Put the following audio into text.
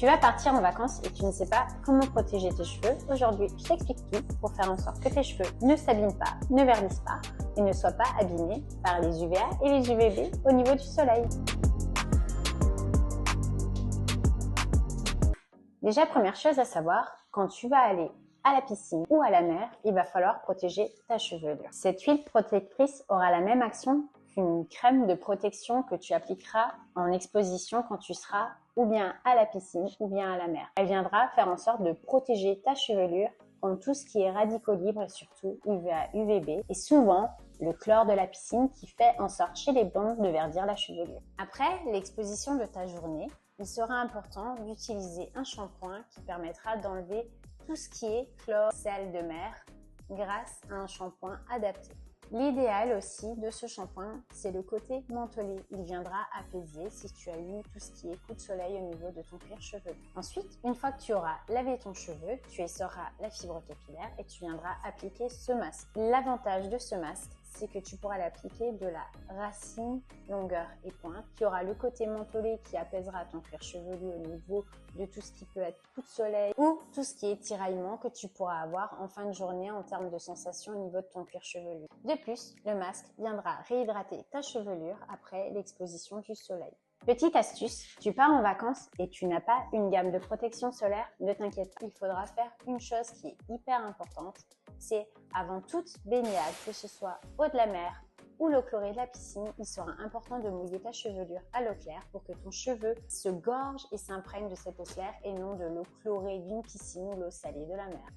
Tu vas partir en vacances et tu ne sais pas comment protéger tes cheveux. Aujourd'hui, je t'explique tout pour faire en sorte que tes cheveux ne s'abîment pas, ne verdissent pas et ne soient pas abîmés par les UVA et les UVB au niveau du soleil. Déjà, première chose à savoir, quand tu vas aller à la piscine ou à la mer, il va falloir protéger ta chevelure. Cette huile protectrice aura la même action qu'une crème de protection que tu appliqueras en exposition quand tu seras ou bien à la piscine ou bien à la mer. Elle viendra faire en sorte de protéger ta chevelure contre tout ce qui est radicaux libres et surtout UVA, UVB et souvent le chlore de la piscine qui fait en sorte chez les blondes de verdir la chevelure. Après l'exposition de ta journée, il sera important d'utiliser un shampoing qui permettra d'enlever tout ce qui est chlore, sel de mer grâce à un shampoing adapté. L'idéal aussi de ce shampoing, c'est le côté mentholé. Il viendra apaiser si tu as eu tout ce qui est coup de soleil au niveau de ton cuir chevelu. Ensuite, une fois que tu auras lavé ton cheveu, tu essoreras la fibre capillaire et tu viendras appliquer ce masque. L'avantage de ce masque, c'est que tu pourras l'appliquer de la racine, longueur et pointe. Tu auras le côté mentholé qui apaisera ton cuir chevelu au niveau de tout ce qui peut être coup de soleil ou tout ce qui est tiraillement que tu pourras avoir en fin de journée en termes de sensation au niveau de ton cuir chevelu. De plus, le masque viendra réhydrater ta chevelure après l'exposition du soleil. Petite astuce, tu pars en vacances et tu n'as pas une gamme de protection solaire, ne t'inquiète pas. Il faudra faire une chose qui est hyper importante, c'est avant toute baignade, que ce soit eau de la mer ou l'eau chlorée de la piscine, il sera important de mouiller ta chevelure à l'eau claire pour que ton cheveu se gorge et s'imprègne de cette eau claire et non de l'eau chlorée d'une piscine ou l'eau salée de la mer.